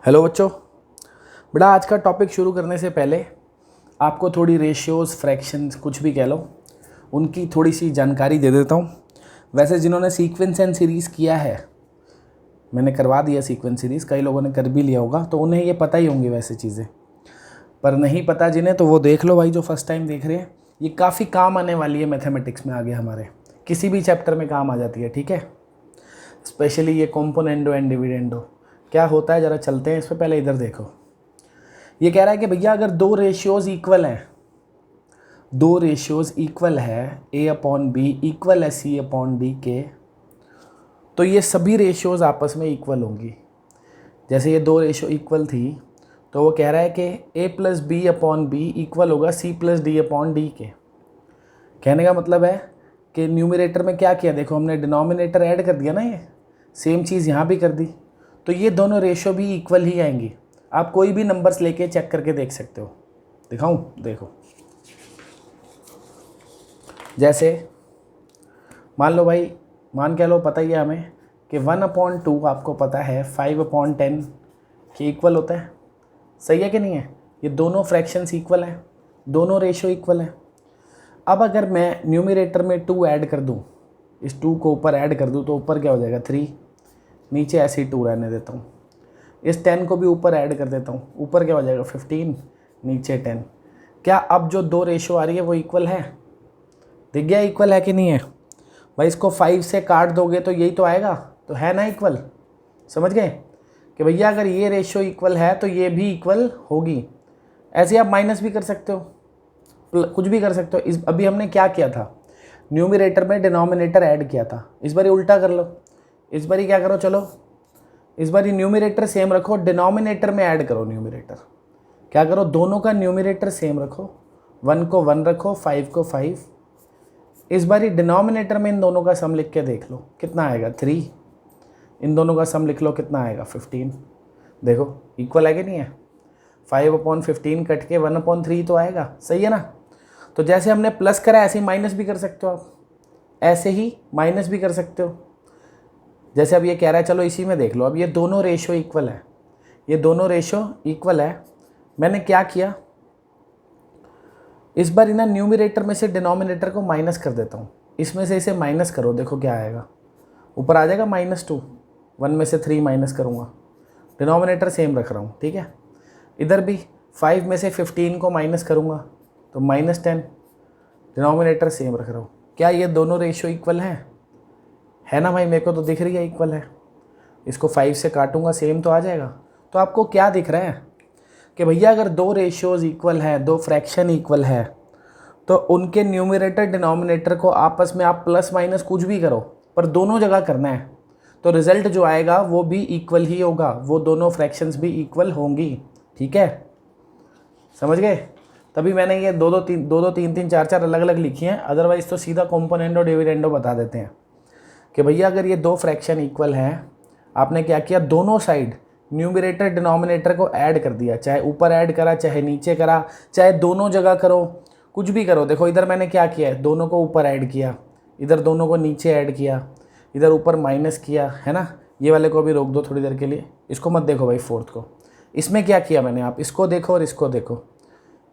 Hello बच्चों। बेटा आज का टॉपिक शुरू करने से पहले आपको थोड़ी रेशियोज़, फ्रैक्शंस, कुछ भी कह लो, उनकी थोड़ी सी जानकारी दे देता हूँ। वैसे जिन्होंने सीक्वेंस एंड सीरीज़ किया है, मैंने करवा दिया सीक्वेंस सीरीज़, कई लोगों ने कर भी लिया होगा, तो उन्हें ये पता ही होंगी वैसे चीज़ें। पर नहीं पता जिन्हें, तो वो देख लो भाई, जो फर्स्ट टाइम देख रहे हैं। ये काफ़ी काम आने वाली है मैथमेटिक्स में, आगे हमारे किसी भी चैप्टर में काम आ जाती है, ठीक है। स्पेशली ये कॉम्पोनेंडो एंड डिविडेंडो क्या होता है, ज़रा चलते हैं इस पर। पहले इधर देखो, ये कह रहा है कि भैया अगर दो रेशियोज़ इक्वल है, A अपॉन बी इक्वल है C अपॉन डी के, तो ये सभी रेशियोज़ आपस में इक्वल होंगी। जैसे ये दो रेशियो इक्वल थी, तो वो कह रहा है कि A plus B upon B equal होगा C plus D upon D के। कहने का मतलब है कि न्यूमरेटर में क्या किया, देखो हमने डिनोमिनेटर ऐड कर दिया ना, ये सेम चीज़ यहाँ भी कर दी, तो ये दोनों रेशियो भी इक्वल ही आएंगी। आप कोई भी नंबर्स लेके चेक करके देख सकते हो। दिखाऊं? देखो, जैसे मान लो भाई, मान के लो पता ही है हमें कि 1/2 आपको पता है 5/10 के इक्वल होता है। सही है कि नहीं है? ये दोनों फ्रैक्शंस इक्वल हैं, दोनों रेशियो इक्वल हैं। अब अगर मैं न्यूमरेटर में 2 ऐड कर दूं, इस 2 को ऊपर ऐड कर दूं, तो ऊपर क्या हो जाएगा 3, नीचे ऐसे ही 2 रहने देता हूँ। इस 10 को भी ऊपर ऐड कर देता हूँ, ऊपर क्या हो जाएगा 15, नीचे 10। क्या अब जो दो रेशियो आ रही है वो इक्वल है? दिख गया इक्वल है कि नहीं है? भाई इसको 5 से काट दोगे तो यही तो आएगा, तो है ना इक्वल। समझ गए कि भैया अगर ये रेशियो इक्वल है तो ये भी इक्वल होगी। ऐसे आप माइनस भी कर सकते हो, कुछ भी कर सकते हो। इस अभी हमने क्या किया था, न्यूमरेटर में डिनोमिनेटर ऐड किया था। इस बार उल्टा कर लो, इस बार क्या करो, चलो इस बार न्यूमरेटर सेम रखो, डिनोमिनेटर में ऐड करो न्यूमरेटर। क्या करो, दोनों का न्यूमरेटर सेम रखो, 1 को 1 रखो, 5 को 5। इस बार डिनोमिनेटर में इन दोनों का सम लिख के देख लो कितना आएगा 3। इन दोनों का सम लिख लो कितना आएगा 15। देखो इक्वल है कि नहीं है? 5/15 कट के 1/3 तो आएगा। सही है ना? तो जैसे हमने प्लस करा ऐसे ही माइनस भी कर सकते हो आप, ऐसे ही माइनस भी कर सकते हो। जैसे अब ये कह रहा है, चलो इसी में देख लो, अब ये दोनों रेशियो इक्वल है, ये दोनों रेशियो इक्वल है। मैंने क्या किया, इस बार ना न्यूमरेटर में से डिनोमिनेटर को माइनस कर देता हूँ। इसमें से इसे माइनस करो, देखो क्या आएगा, ऊपर आ जाएगा -2। 1 में से 3 माइनस करूँगा, डिनोमिनेटर सेम रख रहा हूँ, ठीक है। इधर भी 5 में से 15 को माइनस करूँगा तो -10, डिनोमिनेटर सेम रख रहा हूँ। क्या ये दोनों रेशियो इक्वल हैं? है ना भाई? मेरे को तो दिख रही है इक्वल है। इसको 5 से काटूंगा, सेम तो आ जाएगा। तो आपको क्या दिख रहा है कि भैया अगर दो रेशियोज इक्वल है, दो फ्रैक्शन इक्वल है, तो उनके न्यूमरेटर डिनोमिनेटर को आपस में आप प्लस माइनस कुछ भी करो, पर दोनों जगह करना है, तो रिजल्ट जो आएगा वो भी इक्वल ही होगा, वो दोनों फ्रैक्शंस भी इक्वल होंगी। ठीक है, समझ गए? तभी मैंने ये दो दो तीन तीन चार चार अलग अलग लिखी हैं, अदरवाइज तो सीधा कॉम्पोनेंडो डिविडेंडो बता देते हैं कि भैया अगर ये दो फ्रैक्शन इक्वल हैं, आपने क्या किया, दोनों साइड न्यूमरेटर डिनोमिनेटर को ऐड कर दिया, चाहे ऊपर ऐड करा, चाहे नीचे करा, चाहे दोनों जगह करो, कुछ भी करो। देखो इधर मैंने क्या किया है, दोनों को ऊपर ऐड किया, इधर दोनों को नीचे ऐड किया, इधर ऊपर माइनस किया, है ना। ये वाले को भी रोक दो थोड़ी देर के लिए, इसको मत देखो भाई, फोर्थ को। इसमें क्या किया मैंने, आप इसको देखो और इसको देखो,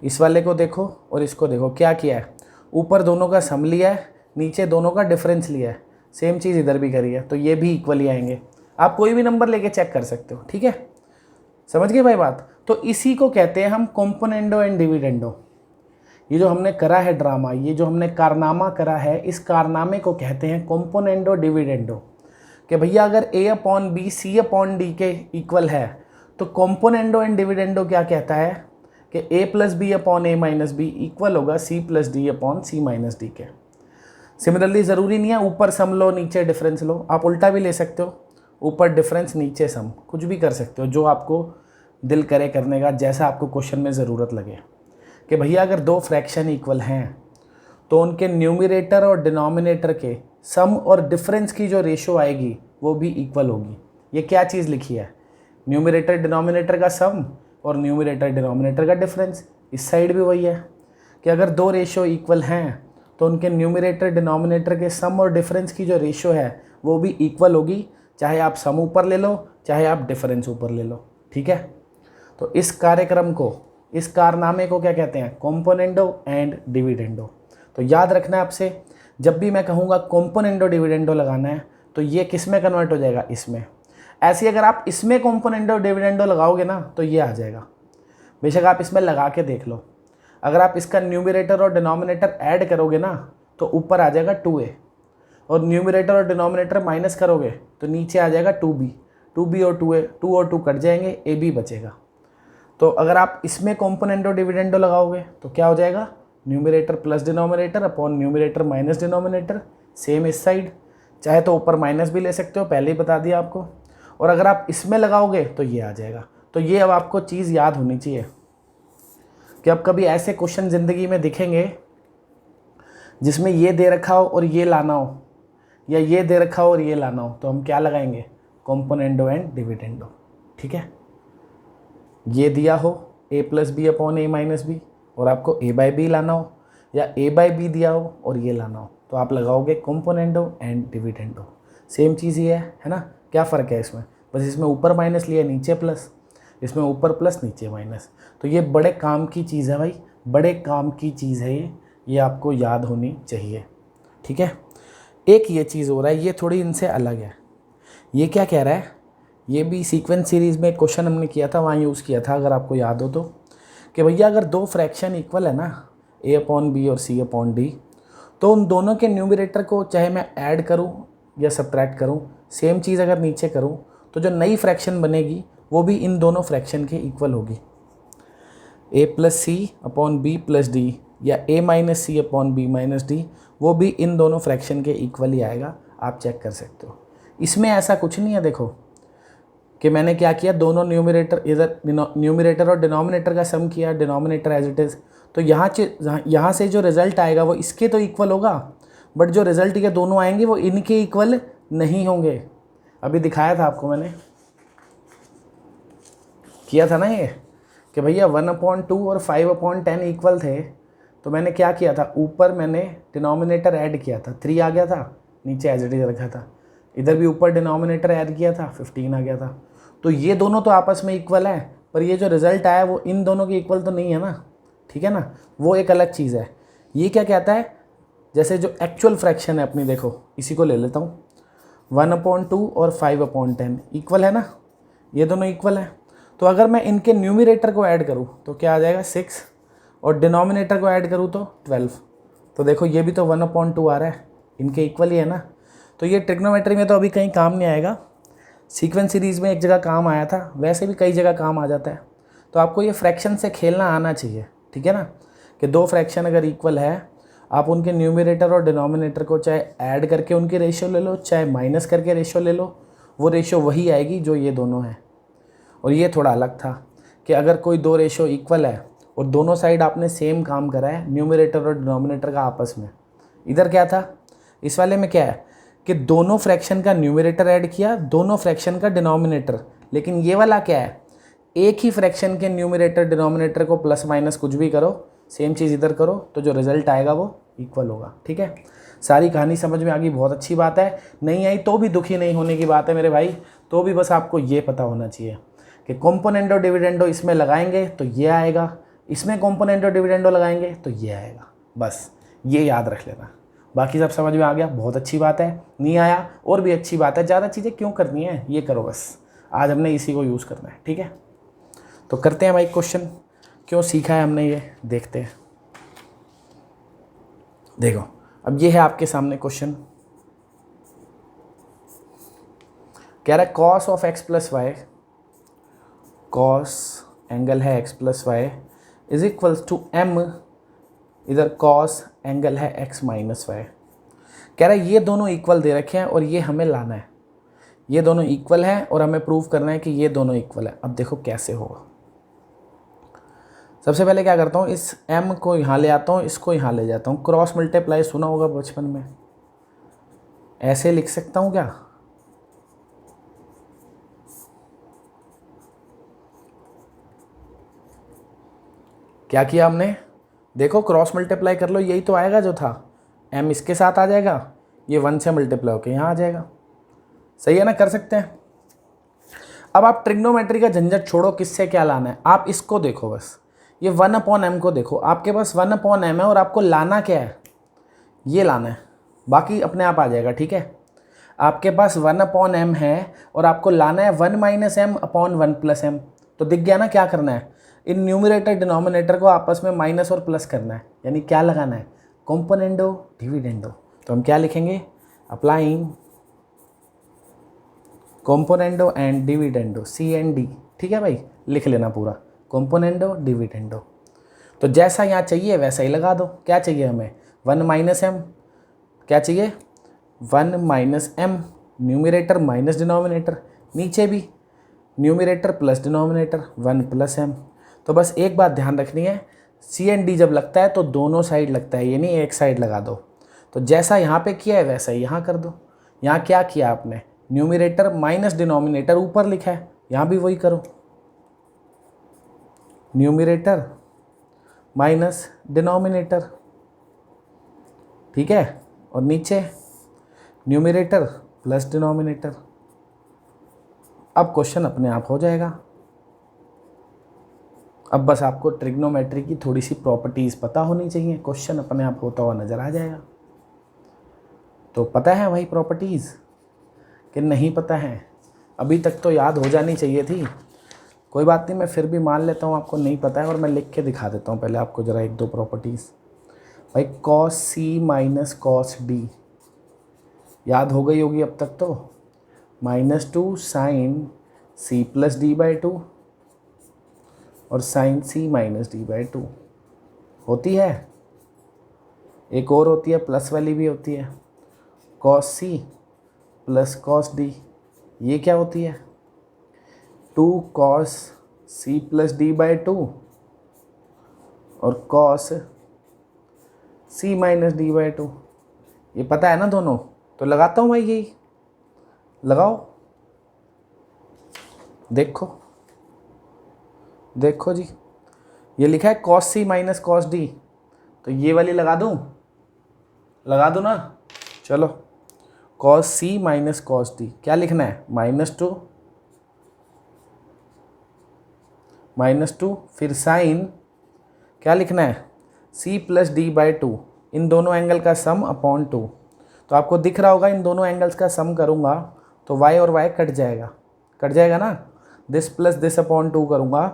इस वाले को देखो और इसको देखो, क्या किया है, ऊपर दोनों का सम लिया है, नीचे दोनों का डिफरेंस लिया है। सेम चीज़ इधर भी करी है, तो ये भी इक्वल ही आएंगे। आप कोई भी नंबर लेके चेक कर सकते हो, ठीक है। समझ गए भाई बात? तो इसी को कहते हैं हम कॉम्पोनेंडो एंड डिविडेंडो। ये जो हमने करा है ड्रामा, ये जो हमने कारनामा करा है, इस कारनामे को कहते हैं कॉम्पोनेंडो डिविडेंडो। कि भैया अगर A/B C/D के इक्वल है, तो कॉम्पोनेंडो एंड डिविडेंडो क्या कहता है कि A + B/A - B इक्वल होगा C + D/C - D के। सिमिलरली ज़रूरी नहीं है ऊपर सम लो नीचे डिफरेंस लो, आप उल्टा भी ले सकते हो, ऊपर डिफरेंस नीचे सम, कुछ भी कर सकते हो, जो आपको दिल करे करने का, जैसा आपको क्वेश्चन में ज़रूरत लगे। कि भैया अगर दो फ्रैक्शन इक्वल हैं, तो उनके न्यूमरेटर और डिनोमिनेटर के सम और डिफरेंस की जो रेशो आएगी वो भी इक्वल होगी। ये क्या चीज़ लिखी है, न्यूमरेटर डिनोमिनेटर का सम और न्यूमरेटर डिनोमिनेटर का डिफरेंस। इस साइड भी वही है कि अगर दो रेशो इक्वल हैं, तो उनके न्यूमरेटर डिनोमिनेटर के सम और डिफरेंस की जो रेशो है वो भी इक्वल होगी, चाहे आप सम ऊपर ले लो, चाहे आप डिफरेंस ऊपर ले लो। ठीक है। तो इस कार्यक्रम को, इस कारनामे को क्या कहते हैं? Componendo and dividendo. तो याद रखना है आपसे, जब भी मैं कहूँगा कॉम्पोनेंडो डिविडेंडो लगाना है तो ये किस में कन्वर्ट हो जाएगा? इसमें। ऐसे अगर आप इसमें कॉम्पोनेंडो डिविडेंडो लगाओगे ना तो ये आ जाएगा। बेशक आप इसमें लगा के देख लो, अगर आप इसका न्यूमरेटर और डिनोमिनेटर ऐड करोगे ना तो ऊपर आ जाएगा 2a, और न्यूमरेटर और डिनोमिनेटर माइनस करोगे तो नीचे आ जाएगा 2b। 2b और 2a, 2 और 2 कट जाएंगे, ab बचेगा। तो अगर आप इसमें कॉम्पोनेंडो डिविडेंडो लगाओगे तो क्या हो जाएगा? Numerator plus denominator upon numerator minus denominator. Same इस साइड, चाहे तो ऊपर माइनस भी ले सकते हो, पहले ही बता दिया आपको। और अगर आप इसमें लगाओगे तो ये आ जाएगा। तो ये अब आपको चीज़ याद होनी चाहिए कि अब कभी ऐसे क्वेश्चन ज़िंदगी में दिखेंगे जिसमें ये दे रखा हो और ये लाना हो, या ये दे रखा हो और ये लाना हो, तो हम क्या लगाएंगे? Componendo and dividendo. ठीक है। ये दिया हो a plus B upon a minus B, और आपको a बाई बी लाना हो, या a बाई बी दिया हो और ये लाना हो, तो आप लगाओगे कॉम्पोनेंडो एंड डिविडेंडो। सेम चीज़ ही है ना? क्या फ़र्क है इसमें? बस इसमें ऊपर माइनस लिया, नीचे प्लस, इसमें ऊपर प्लस नीचे माइनस। तो ये बड़े काम की चीज़ है भाई, बड़े काम की चीज़ है ये आपको याद होनी चाहिए। ठीक है। एक ये चीज़ हो रहा है, ये थोड़ी इनसे अलग है। ये क्या कह रहा है? ये भी सीक्वेंस सीरीज़ में क्वेश्चन हमने किया था, वहाँ यूज़ किया था अगर आपको याद हो तो, कि भैया अगर दो फ्रैक्शन इक्वल है ना, a अपॉन बी और c अपॉन डी, तो उन दोनों के न्यूमरेटर को चाहे मैं ऐड करूँ या सब्ट्रैक्ट करूँ, सेम चीज़ अगर नीचे करूँ तो जो नई फ्रैक्शन बनेगी वो भी इन दोनों फ्रैक्शन के इक्वल होगी। a plus C upon B plus D या a minus C upon B minus D, वो भी इन दोनों फ्रैक्शन के इक्वल ही आएगा। आप चेक कर सकते हो। इसमें ऐसा कुछ नहीं है, देखो कि मैंने क्या किया, दोनों न्यूमरेटर, इधर न्यूमरेटर और डिनोमिनेटर का सम किया, डिनोमिनेटर एज इट इज़, तो यहाँ से जो रिज़ल्ट आएगा वो इसके तो इक्वल होगा, बट जो रिज़ल्ट ये दोनों आएंगे वो इनके इक्वल नहीं होंगे। अभी दिखाया था आपको, मैंने किया था ना ये, कि भैया 1/2 और 5/10 इक्वल थे, तो मैंने क्या किया था, ऊपर मैंने डिनोमिनेटर ऐड किया था, 3 आ गया था, नीचे एज इट इज़ रखा था। इधर भी ऊपर डिनोमिनेटर ऐड किया था, 15 आ गया था। तो ये दोनों तो आपस में इक्वल है, पर ये जो रिज़ल्ट आया वो इन दोनों के इक्वल तो नहीं है ना। ठीक है ना, वो एक अलग चीज़ है। ये क्या कहता है, जैसे जो एक्चुअल फ्रैक्शन है अपनी, देखो इसी को ले लेता हूँ, 1/2 और 5/10 इक्वल है ना, ये दोनों इक्वल है। तो अगर मैं इनके न्यूमरेटर को ऐड करूँ तो क्या आ जाएगा 6, और डिनोमिनेटर को ऐड करूँ तो 12। तो देखो ये भी तो 1/2 आ रहा है, इनके इक्वल ही है ना। तो ये ट्रिग्नोमेट्री में तो अभी कहीं काम नहीं आएगा, सीक्वेंस सीरीज़ में एक जगह काम आया था, वैसे भी कई जगह काम आ जाता है। तो आपको ये फ्रैक्शन से खेलना आना चाहिए। ठीक है ना, कि दो फ्रैक्शन अगर इक्वल है, आप उनके न्यूमरेटर और डिनोमिनेटर को चाहे ऐड करके उनकी रेशियो ले लो, चाहे माइनस करके रेशियो ले लो, वो रेशियो वही आएगी जो ये दोनों हैं। और ये थोड़ा अलग था कि अगर कोई दो रेशियो इक्वल है और दोनों साइड आपने सेम काम करा है, न्यूमरेटर और डिनोमिनेटर का आपस में, इधर क्या था, इस वाले में क्या है कि दोनों फ्रैक्शन का न्यूमरेटर ऐड किया, दोनों फ्रैक्शन का डिनोमिनेटर। लेकिन ये वाला क्या है, एक ही फ्रैक्शन के न्यूमरेटर डिनोमिनेटर को प्लस माइनस कुछ भी करो, सेम चीज़ इधर करो, तो जो रिजल्ट आएगा वो इक्वल होगा। ठीक है, सारी कहानी समझ में आ गई, बहुत अच्छी बात है। नहीं आई तो भी दुखी नहीं होने की बात है मेरे भाई, तो भी बस आपको ये पता होना चाहिए कि कॉम्पोनेंडो डिविडेंडो इसमें लगाएंगे तो ये आएगा, इसमें कॉम्पोनेंडो डिविडेंडो लगाएंगे तो ये आएगा। बस ये याद रख लेना, बाकी सब समझ में आ गया, बहुत अच्छी बात है। नहीं आया और भी अच्छी बात है, ज़्यादा चीज़ें क्यों करनी है, ये करो बस। आज हमने इसी को यूज़ करना है। ठीक है, तो करते हैं भाई क्वेश्चन, क्यों सीखा है हमने ये देखते हैं। देखो अब ये है आपके सामने क्वेश्चन, कह रहा है cos of X plus Y, cos angle है X plus Y is equals to M, इधर कॉस एंगल है एक्स माइनस वाई। कह रहा है ये दोनों इक्वल दे रखे हैं और ये हमें लाना है, ये दोनों इक्वल हैं और हमें प्रूव करना है कि ये दोनों इक्वल है। अब देखो कैसे होगा। सबसे पहले क्या करता हूँ, इस m को यहाँ ले आता हूँ, इसको यहाँ ले जाता हूँ, क्रॉस मल्टीप्लाई सुना होगा बचपन में, ऐसे लिख सकता हूँ क्या, क्या किया हमने, देखो क्रॉस मल्टीप्लाई कर लो, यही तो आएगा जो था, m इसके साथ आ जाएगा, ये 1 से मल्टीप्लाई होकर यहाँ आ जाएगा। सही है ना, कर सकते हैं। अब आप ट्रिग्नोमेट्री का झंझट छोड़ो, किससे क्या लाना है, आप इसको देखो बस, ये 1/m को देखो, आपके पास 1/m है और आपको लाना क्या है, ये लाना है, बाकी अपने आप आ जाएगा। ठीक है, आपके पास 1/m है और आपको लाना है 1 - m/1 + m। तो दिख गया ना क्या करना है, इन न्यूमरेटर डिनोमिनेटर को आपस में माइनस और प्लस करना है, यानी क्या लगाना है, कॉम्पोनेंडो डिविडेंडो। तो हम क्या लिखेंगे, applying componendo and dividendo, CND। ठीक है भाई, लिख लेना पूरा, कॉम्पोनेंडो डिविडेंडो। तो जैसा यहाँ चाहिए वैसा ही लगा दो। क्या चाहिए हमें, 1 - m, क्या चाहिए 1 - m, न्यूमरेटर माइनस डिनोमिनेटर, नीचे भी न्यूमरेटर प्लस डिनोमिनेटर 1 + m। तो बस एक बात ध्यान रखनी है, CND जब लगता है तो दोनों साइड लगता है, यानी एक साइड लगा दो। तो जैसा यहाँ पे किया है वैसा ही यहाँ कर दो। यहाँ क्या किया आपने, न्यूमरेटर माइनस डिनोमिनेटर ऊपर लिखा है, यहाँ भी वही करो, न्यूमरेटर माइनस डिनोमिनेटर। ठीक है, और नीचे न्यूमरेटर प्लस डिनोमिनेटर। अब क्वेश्चन अपने आप हो जाएगा। अब बस आपको ट्रिग्नोमेट्री की थोड़ी सी प्रॉपर्टीज़ पता होनी चाहिए, क्वेश्चन अपने आप होता हुआ नज़र आ जाएगा। तो पता है भाई प्रॉपर्टीज़ कि नहीं पता है, अभी तक तो याद हो जानी चाहिए थी। कोई बात नहीं, मैं फिर भी मान लेता हूँ आपको नहीं पता है और मैं लिख के दिखा देता हूँ पहले आपको ज़रा 1-2 प्रॉपर्टीज़। भाई cos C - cos D याद हो गई होगी अब तक तो, -2 sin C + D/2 और sin C - D/2 होती है। एक और होती है, प्लस वाली भी होती है, cos C + cos D। ये क्या होती है, 2 cos C + D/2 और cos C - D/2। ये पता है ना दोनों, तो लगाता हूँ भाई, यही लगाओ। देखो देखो जी, ये लिखा है cos C - cos D, तो ये वाली लगा दूँ ना, चलो cos C - cos D क्या लिखना है, -2 फिर साइन क्या लिखना है, C + D/2, इन दोनों एंगल का सम अपॉन 2। तो आपको दिख रहा होगा इन दोनों एंगल्स का सम करूँगा तो y और y कट जाएगा ना, दिस प्लस दिस अपॉन 2 करूँगा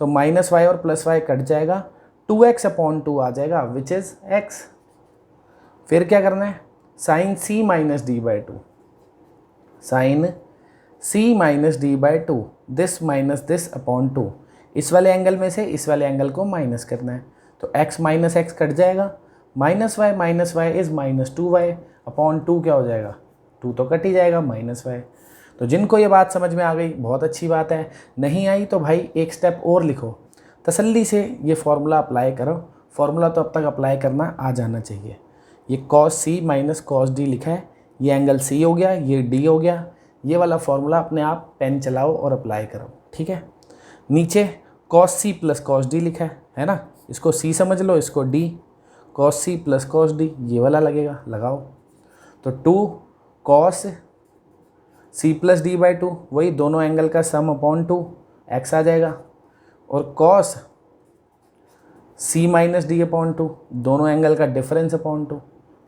तो -y और +y कट जाएगा, 2x/2 आ जाएगा विच इज़ x। फिर क्या करना है, sine C - D/2, sine C - D/2, this minus this upon 2, इस वाले एंगल में से इस वाले एंगल को माइनस करना है, तो x - x कट जाएगा, -y इज़ -2y अपॉन 2 क्या हो जाएगा, 2 तो कट ही जाएगा, -y। तो जिनको ये बात समझ में आ गई बहुत अच्छी बात है, नहीं आई तो भाई एक स्टेप और लिखो, तसल्ली से ये फॉर्मूला अप्लाई करो। फॉर्मूला तो अब तक अप्लाई करना आ जाना चाहिए। ये cos C - cos D लिखा है, ये एंगल C हो गया, ये D हो गया, ये वाला फॉर्मूला अपने आप पेन चलाओ और अप्लाई करो। ठीक है, नीचे cos C + cos D लिखा है ना, इसको C समझ लो, इसको D, cos C + cos D ये वाला लगेगा, लगाओ। तो 2 cos C + D/2 वही दोनों एंगल का सम अपॉन 2 x आ जाएगा, और cos C - D/2 दोनों एंगल का डिफरेंस अपॉन 2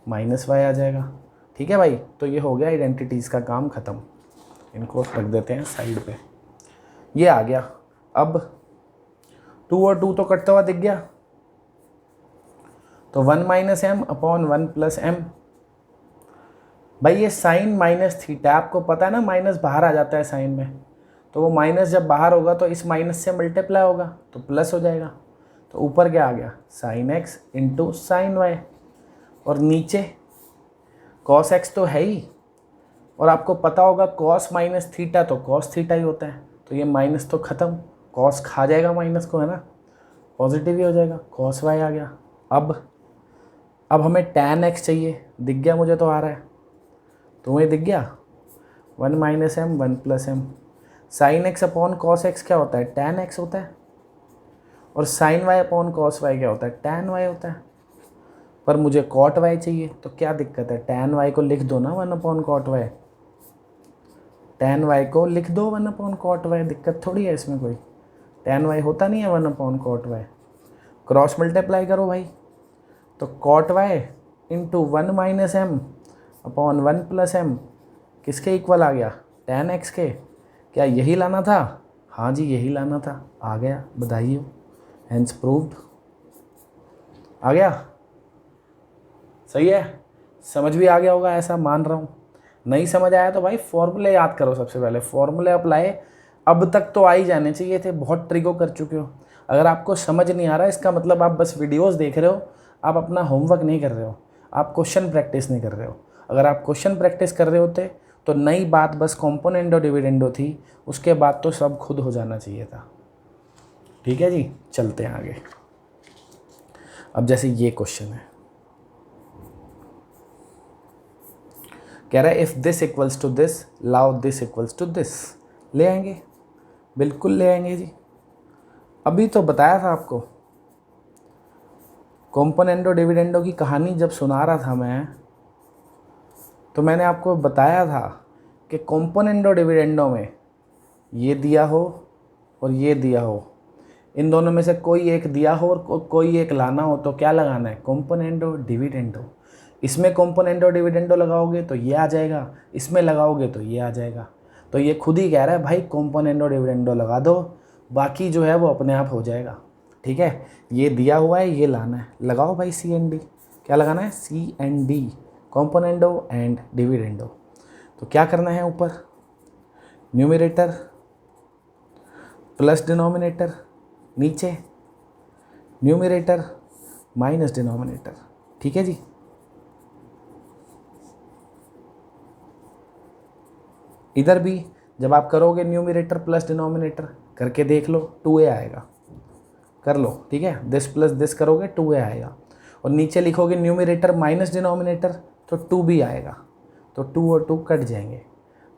-y आ जाएगा। ठीक है भाई, तो ये हो गया आइडेंटिटीज़ का काम ख़त्म, इनको रख देते हैं साइड पे। ये आ गया, अब 2 और 2 तो कटता हुआ दिख गया, तो 1 - m अपॉन 1 + m। भाई ये साइन माइनस थीटा, आपको पता है ना माइनस बाहर आ जाता है साइन में, तो वो माइनस जब बाहर होगा तो इस माइनस से मल्टीप्लाई होगा तो प्लस हो जाएगा। तो ऊपर क्या आ गया, sine x into sine Y, और नीचे कॉस x तो है ही, और आपको पता होगा कॉस - थीटा तो कॉस थीटा ही होता है, तो ये माइनस तो ख़त्म, कॉस खा जाएगा माइनस को, है ना, पॉजिटिव ही हो जाएगा, कॉस y आ गया। अब हमें tan x चाहिए, दिख गया मुझे तो आ रहा है, तुम्हें दिख गया, 1 - m 1 + m, sine x upon cos x क्या होता है, tan x होता है, और sine y upon cos y क्या होता है, tan y होता है। पर मुझे cot y चाहिए, तो क्या दिक्कत है, tan y को लिख दो ना 1 upon cot y, tan y को लिख दो 1/cot y, दिक्कत थोड़ी है इसमें कोई। tan y होता नहीं है 1/cot y। क्रॉस मल्टीप्लाई करो भाई, तो cot y into 1 minus M upon 1 plus M किसके इक्वल आ गया? tan x के। क्या यही लाना था? हाँ जी यही लाना था, आ गया, बधाई हो, हेंस प्रूव्ड। आ गया, सही है, समझ भी आ गया होगा ऐसा मान रहा हूँ। नहीं समझ आया तो भाई फॉर्मूले याद करो, सबसे पहले फॉर्मूले अप्लाई अब तक तो आ ही जाने चाहिए थे, बहुत ट्रिको कर चुके हो। अगर आपको समझ नहीं आ रहा इसका मतलब आप बस वीडियोस देख रहे हो, आप अपना होमवर्क नहीं कर रहे हो, आप क्वेश्चन प्रैक्टिस नहीं कर रहे हो। अगर आप क्वेश्चन प्रैक्टिस कर रहे होते तो नई बात बस कॉम्पोनेंडो डिविडेंडो थी, उसके बाद तो सब खुद हो जाना चाहिए था। ठीक है जी, चलते हैं आगे। अब जैसे ये क्वेश्चन है, कह रहा है if this equals to this लाओ दिस इक्वल्स टू दिस। ले आएंगे, बिल्कुल ले आएंगे जी। अभी तो बताया था आपको, कॉम्पोनेंडो डिविडेंडो की कहानी जब सुना रहा था मैं, तो मैंने आपको बताया था कि कॉम्पोनेंडो डिविडेंडो में ये दिया हो और ये दिया हो, इन दोनों में से कोई एक दिया हो और कोई एक लाना हो, तो क्या लगाना है? Componendo dividendo. इसमें कॉम्पोनेंडो डिविडेंडो लगाओगे तो ये आ जाएगा, इसमें लगाओगे तो ये आ जाएगा। तो ये खुद ही कह रहा है भाई कॉम्पोनेंडो डिविडेंडो लगा दो, बाकी जो है वो अपने आप हो जाएगा। ठीक है, ये दिया हुआ है, ये लाना है, लगाओ भाई CND। क्या लगाना है? CND, componendo and dividendo. तो क्या करना है? ऊपर न्यूमरेटर प्लस डिनोमिनेटर, नीचे न्यूमरेटर माइनस डिनोमिनेटर। ठीक है जी, इधर भी जब आप करोगे न्यूमरेटर प्लस डिनोमिनेटर, करके देख लो 2a आएगा, कर लो। ठीक है, दिस प्लस दिस करोगे 2a आएगा, और नीचे लिखोगे न्यूमरेटर माइनस डिनोमिनेटर तो 2b आएगा, तो 2 और 2 कट जाएंगे।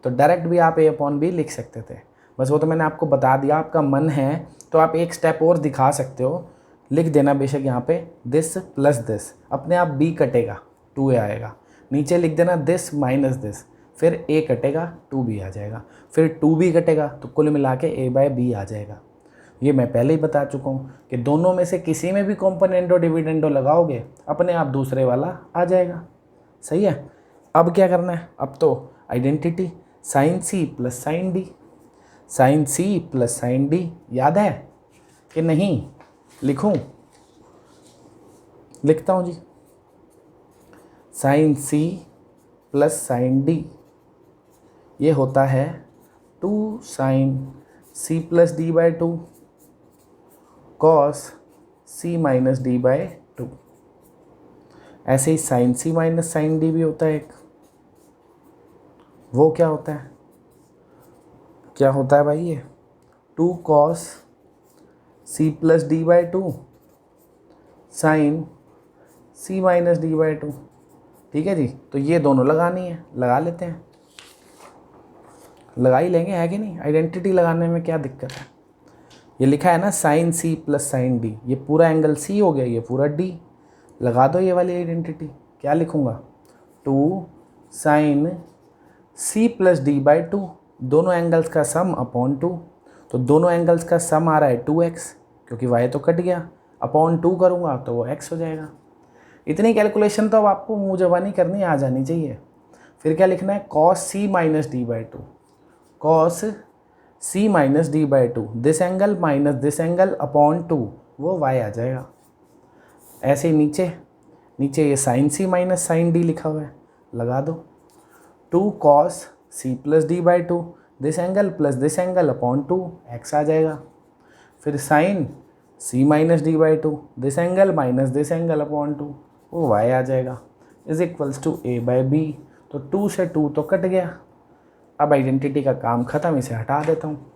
तो डायरेक्ट भी आप a/b लिख सकते थे, बस वो तो मैंने आपको बता दिया। आपका मन है तो आप एक स्टेप और दिखा सकते हो, लिख देना बेशक यहाँ पे दिस प्लस दिस, अपने आप b कटेगा 2a आएगा, नीचे लिख देना दिस माइनस दिस, फिर a कटेगा 2b आ जाएगा, फिर 2b कटेगा तो कुल मिला के a/b आ जाएगा। ये मैं पहले ही बता चुका हूँ कि दोनों में से किसी में भी कॉम्पोनेंडो डिविडेंडो लगाओगे अपने आप दूसरे वाला आ जाएगा। सही है, अब क्या करना है? अब तो identity sine C plus sine D, sine C plus sine D याद है कि नहीं? लिखूं? लिखता हूँ जी, sine C plus sine D ये होता है 2 sine C plus D/2 cos C minus D/2। ऐसे ही sine C minus sine D भी होता है एक, वो क्या होता है? क्या होता है भाई? ये 2 cos C plus D/2 sine C minus D/2। ठीक है जी, तो ये दोनों लगानी है, लगा लेते हैं, लगा ही लेंगे, है कि नहीं? आइडेंटिटी लगाने में क्या दिक्कत है? ये लिखा है ना sine C plus sine D, ये पूरा एंगल C हो गया, ये पूरा D, लगा दो ये वाली आइडेंटिटी। क्या लिखूँगा? 2 साइन C प्लस D/2, दोनों एंगल्स का सम अपॉन 2, तो दोनों एंगल्स का सम आ रहा है 2x, क्योंकि y तो कट गया, अपॉन 2 करूँगा तो वो x हो जाएगा। इतनी कैलकुलेशन तो अब आपको मुँह ज़बानी करनी आ जानी चाहिए। फिर क्या लिखना है? cos C minus D/2, cos C minus D/2, this angle minus this angle upon 2, वो y आ जाएगा। ऐसे ही नीचे ये sine C minus sine D लिखा हुआ है, लगा दो 2 cos C plus D/2, this angle plus this angle upon 2, x आ जाएगा। फिर sine C minus D/2, this angle minus this angle upon 2, वो y आ जाएगा, इज इक्वल्स टू a/b। तो 2 से 2 तो कट गया, अब आइडेंटिटी का काम ख़त्म, इसे हटा देता हूँ।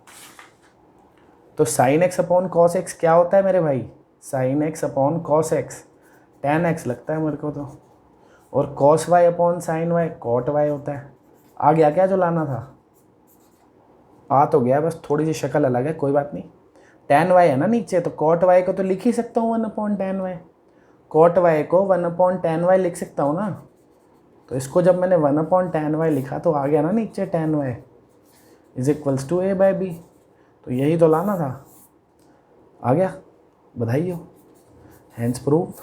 तो sine x upon cos x क्या होता है मेरे भाई? Sine x upon cos x tan x लगता है मेरे को तो, और cos y upon sine y cot y होता है। आ गया क्या जो लाना था? आ तो गया, बस थोड़ी सी शक्ल अलग है, कोई बात नहीं। tan y है ना नीचे, तो कॉट y को तो लिख ही सकता हूँ 1/tan y, कॉट y को 1/tan y लिख सकता हूँ ना। तो इसको जब मैंने 1/tan y लिखा तो आ गया ना नीचे tan y, is equals to a by b. तो यही तो लाना था, आ गया, बधाई हो, हैंड्स प्रूव।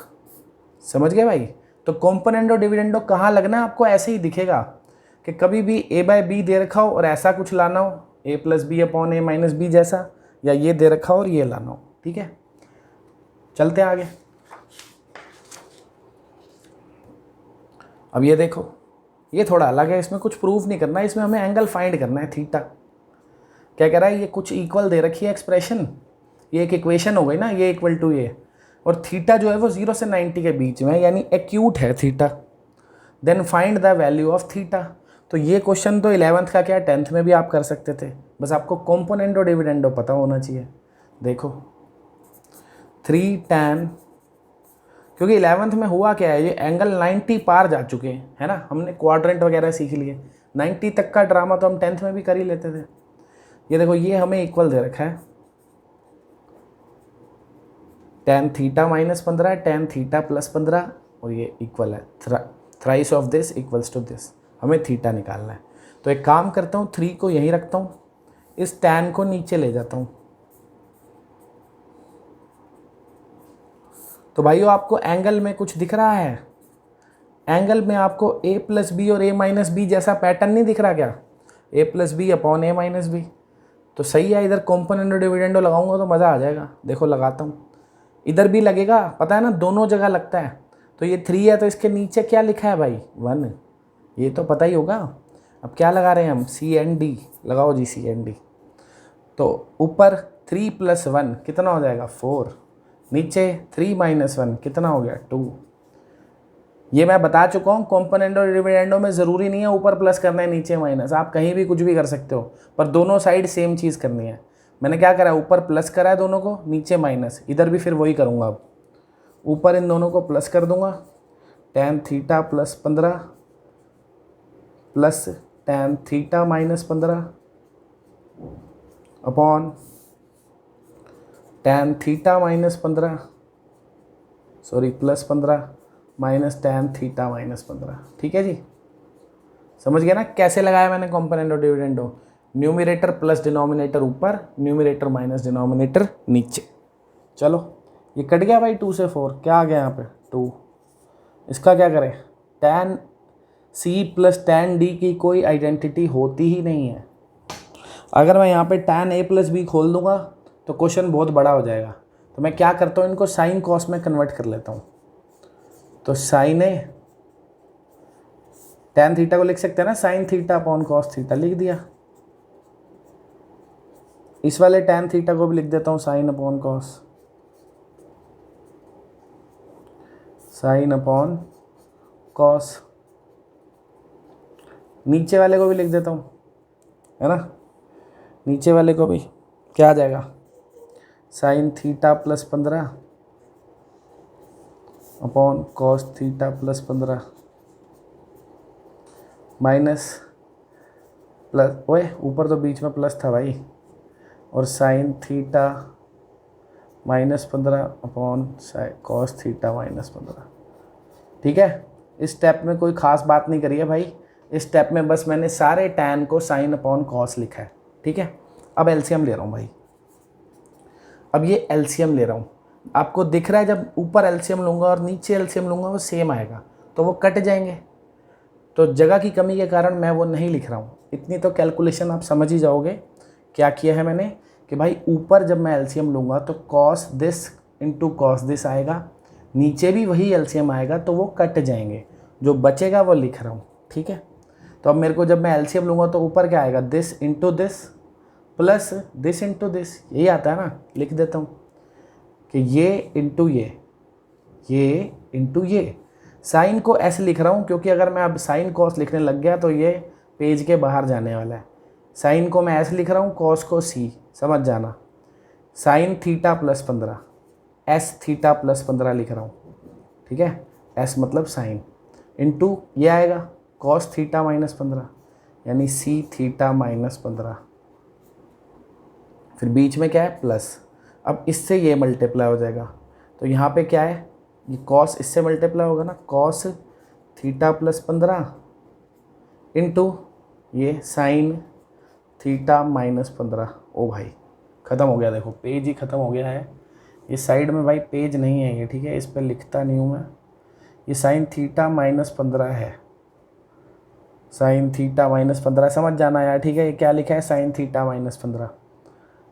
समझ गए भाई। तो कॉम्पोनेंडो डिविडेंडो कहाँ लगना है आपको, ऐसे ही दिखेगा कि कभी भी ए बाय बी दे रखा हो और ऐसा कुछ लाना हो, ए प्लस बी अपॉन ए माइनस बी जैसा, या ये दे रखा हो और ये लाना हो। ठीक है, चलते हैं आगे। अब ये देखो, ये थोड़ा अलग है, इसमें कुछ प्रूफ नहीं करना है, इसमें हमें एंगल फाइंड करना है थीटा। क्या कह रहा है, ये कुछ इक्वल दे रखी है एक्सप्रेशन, ये एक इक्वेशन हो गई ना, ये इक्वल टू ये, और थीटा जो है वो 0 से 90 के बीच में, यानी एक्यूट है theta. Then find the value of theta. तो ये क्वेश्चन तो 11th का क्या 10th में भी आप कर सकते थे, बस आपको कॉम्पोनेंडो डिविडेंडो पता होना चाहिए। देखो 3 tan, क्योंकि 11th में हुआ क्या है, ये एंगल 90 पार जा चुके हैं, है ना, हमने क्वाड्रेंट वगैरह सीख लिए, 90 तक का ड्रामा तो हम 10th में भी कर ही लेते थे। ये देखो, ये हमें इक्वल दे रखा है tan theta minus 15, tan theta plus 15, और ये इक्वल है thrice of this equals to this. हमें थीटा निकालना है। तो एक काम करता हूँ, 3 को यहीं रखता हूँ, इस tan को नीचे ले जाता हूँ। तो भाइयों आपको एंगल में कुछ दिख रहा है, एंगल में आपको a प्लस बी और a माइनस बी जैसा पैटर्न नहीं दिख रहा क्या, a plus B upon a minus b. तो सही है, इधर कॉम्पोनेंडो डिविडेंडो लगाऊंगा तो मज़ा आ जाएगा। देखो लगाता हूँ, इधर भी लगेगा, पता है ना, दोनों जगह लगता है। तो ये 3 है, तो इसके नीचे क्या लिखा है भाई, 1, ये तो पता ही होगा। अब क्या लगा रहे हैं हम, सी एन डी लगाओ जी, सी एन डी। तो ऊपर 3 + 1 कितना हो जाएगा 4, नीचे 3 - 1 कितना हो गया 2। ये मैं बता चुका हूँ, कॉम्पोनेंडो डिविडेंडो में ज़रूरी नहीं है ऊपर प्लस करना है नीचे माइनस, आप कहीं भी कुछ भी कर सकते हो, पर दोनों साइड सेम चीज़ करनी है। मैंने क्या करा है, ऊपर प्लस करा है दोनों को, नीचे माइनस, इधर भी फिर वही करूँगा। अब ऊपर इन दोनों को प्लस कर दूँगा, tan theta plus 15 plus tan theta minus 15 upon tan theta minus 15, sorry plus 15 minus tan theta minus 15। ठीक है जी, समझ गया ना कैसे लगाया मैंने componendo dividendo, numerator plus denominator ऊपर, न्यूमरेटर माइनस डिनोमिनेटर नीचे। चलो ये कट गया भाई, 2 से 4 क्या आ गया यहाँ पे 2। इसका क्या करें, tan C plus tan D की कोई आइडेंटिटी होती ही नहीं है। अगर मैं यहाँ पे tan A प्लस B खोल दूंगा तो क्वेश्चन बहुत बड़ा हो जाएगा। तो मैं क्या करता हूँ, इनको साइन कॉस में कन्वर्ट कर लेता हूँ। तो साइन ए, tan थीटा को लिख सकते हैं ना, sine theta upon cos theta, लिख दिया। इस वाले tan थीटा को भी लिख देता हूँ sine upon cos, sine upon cos. नीचे वाले को भी लिख देता हूँ, है ना, नीचे वाले को भी क्या आ जाएगा, sign theta plus 15 upon cos theta plus 15 minus plus, ओए ऊपर तो बीच में प्लस था भाई, और sign theta minus 15 upon cos theta minus 15। ठीक है, इस स्टेप में कोई ख़ास बात नहीं करी है भाई, इस स्टेप में बस मैंने सारे tan को साइन अपॉन कॉस लिखा है। ठीक है, अब एलसीएम ले रहा हूँ भाई, अब ये एलसीएम ले रहा हूँ। आपको दिख रहा है जब ऊपर एलसीएम लूँगा और नीचे एलसीएम लूँगा वो सेम आएगा, तो वो कट जाएंगे। तो जगह की कमी के कारण मैं वो नहीं लिख रहा हूँ। इतनी तो कैलकुलेशन आप समझ ही जाओगे क्या किया है मैंने, कि भाई ऊपर जब मैं एलसीएम लूँगा तो cos this into cos this आएगा, नीचे भी वही एलसीएम आएगा, तो वो कट जाएंगे, जो बचेगा वो लिख रहा हूँ। ठीक है, तो अब मेरे को जब मैं एलसीएम लूँगा तो ऊपर क्या आएगा, this into this plus this into this, यही आता है ना, लिख देता हूँ कि ये इंटू ये इंटू ये। साइन को ऐसे लिख रहा हूँ क्योंकि अगर मैं अब साइन कॉस लिखने लग गया तो ये पेज के बाहर जाने वाला है। साइन को मैं ऐसे लिख रहा हूँ, कॉस को सी, समझ जाना, sign theta plus 15, S theta plus 15 लिख रहा हूँ। ठीक है, एस मतलब साइन, इंटू ये आएगा कॉस थीटा माइनस 15, यानी सी थीटा माइनस 15, फिर बीच में क्या है प्लस। अब इससे ये मल्टीप्लाई हो जाएगा, तो यहाँ पे क्या है, ये कॉस इससे मल्टीप्लाई होगा ना, कॉस थीटा प्लस 15 इंटू ये साइन थीटा माइनस 15। ओ भाई ख़त्म हो गया, देखो पेज ही ख़त्म हो गया है। इस साइड में भाई पेज नहीं है ये, ठीक है, इस पर लिखता नहीं हूँ मैं। ये साइन थीटा माइनस 15 है, साइन थीटा माइनस 15 समझ जाना यार, ठीक है। ये क्या लिखा है, साइन थीटा माइनस 15।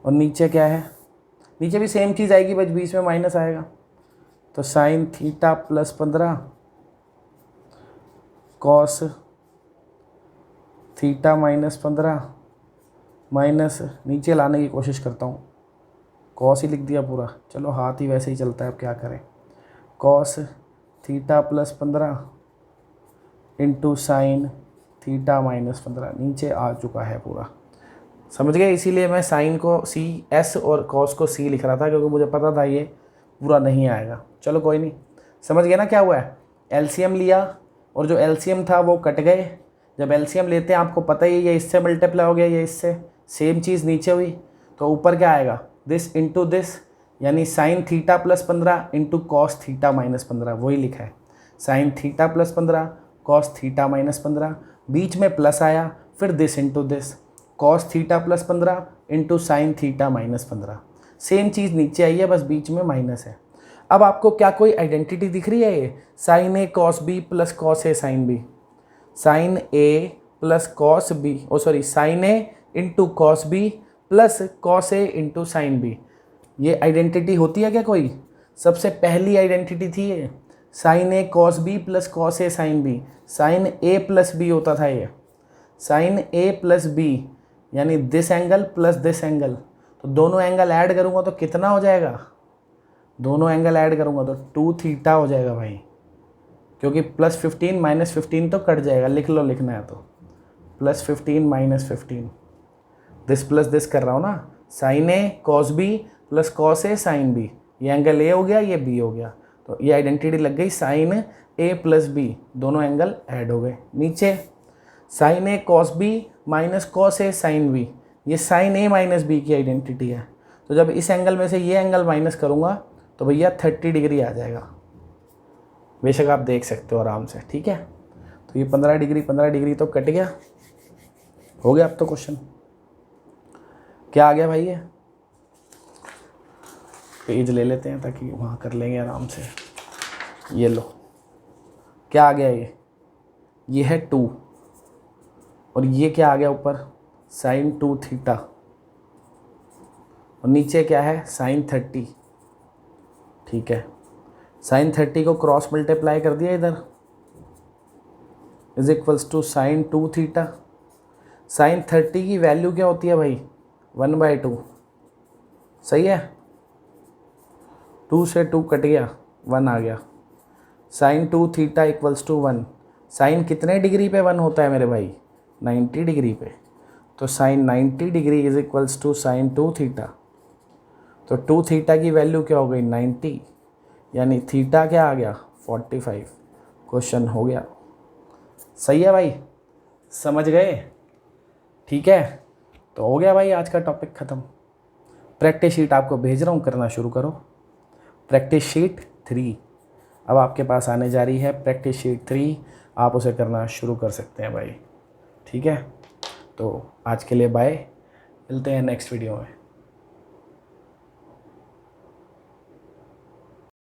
और नीचे क्या है, नीचे भी सेम चीज़ आएगी, बस बीच में माइनस आएगा। तो sign theta plus 15 cos theta minus 15 minus, नीचे लाने की कोशिश करता हूँ, कॉस ही लिख दिया पूरा, चलो हाथ ही वैसे ही चलता है, अब क्या करें। Cos theta plus 15 into sine theta minus 15, नीचे आ चुका है पूरा, समझ गए। इसीलिए मैं साइन को सी एस और कॉस को सी लिख रहा था, क्योंकि मुझे पता था ये पूरा नहीं आएगा। चलो कोई नहीं, समझ गए ना क्या हुआ है। एलसीएम लिया और जो एलसीएम था वो कट गए। जब एलसीएम लेते हैं आपको पता ही है, ये इससे मल्टीप्लाई हो गया, ये इससे, सेम चीज़ नीचे हुई, तो ऊपर क्या आएगा, दिस इंटू दिस, यानी sine theta plus 15 into cos theta minus 15, वही लिखा है, sine theta plus 15 cos theta minus 15, बीच में प्लस आया, फिर this into this, cos theta plus 15 into sine theta minus 15, same चीज़ नीचे आई है, बस बीच में माइनस है। अब आपको क्या कोई आइडेंटिटी दिख रही है, ये sine A cos B plus cos A sine B, sine A plus cos B, oh sorry, sine A into cos B plus cos A into sine B, ये आइडेंटिटी होती है क्या कोई। सबसे पहली आइडेंटिटी थी ये, sine A cos B plus cos A sine B, sine A plus B होता था ये, साइन ए प्लस बी यानी this angle plus this angle, तो दोनों एंगल ऐड करूँगा तो कितना हो जाएगा, दोनों एंगल ऐड करूँगा तो 2 थीटा हो जाएगा भाई, क्योंकि प्लस 15 माइनस 15 तो कट जाएगा, लिख लो लिखना है तो, plus 15 minus 15, this plus this कर रहा हूँ ना, sign A cos B plus cos A sine B, ये एंगल ए हो गया, ये बी हो गया, तो ये आइडेंटिटी लग गई, साइन ए प्लस बी, दोनों एंगल ऐड हो गए। नीचे sign A cos B minus cos A sine B, ये साइन ए माइनस बी की आइडेंटिटी है, तो जब इस एंगल में से ये एंगल माइनस करूँगा तो भैया 30 डिग्री आ जाएगा, बेशक आप देख सकते हो आराम से, ठीक है। तो ये 15 डिग्री तो कट गया, हो गया अब तो क्वेश्चन। क्या आ गया भाई, ये पेज ले लेते हैं ताकि वहाँ कर लेंगे आराम से। ये लो, क्या आ गया, ये है 2, और ये क्या आ गया ऊपर, साइन 2 थीटा, और नीचे क्या है, साइन 30, ठीक है। साइन 30 को क्रॉस मल्टीप्लाई कर दिया इधर, is equals to sine 2 theta. Sine 30 की वैल्यू क्या होती है भाई, 1/2, सही है। 2 से 2 कट गया, 1 आ गया, sine 2 theta equals to 1। Sine कितने डिग्री पे 1 होता है मेरे भाई, 90 डिग्री पे, तो sine 90 degree is equals to sine 2 theta. तो 2 थीटा की वैल्यू क्या हो गई, 90, यानी थीटा क्या आ गया, 45। क्वेश्चन हो गया, सही है भाई, समझ गए, ठीक है। तो हो गया भाई आज का टॉपिक ख़त्म। प्रैक्टिस शीट आपको भेज रहा हूँ, करना शुरू करो। प्रैक्टिस शीट 3 अब आपके पास आने जा रही है, प्रैक्टिस शीट 3 आप उसे करना शुरू कर सकते हैं भाई, ठीक है। तो आज के लिए बाय, मिलते हैं नेक्स्ट वीडियो में।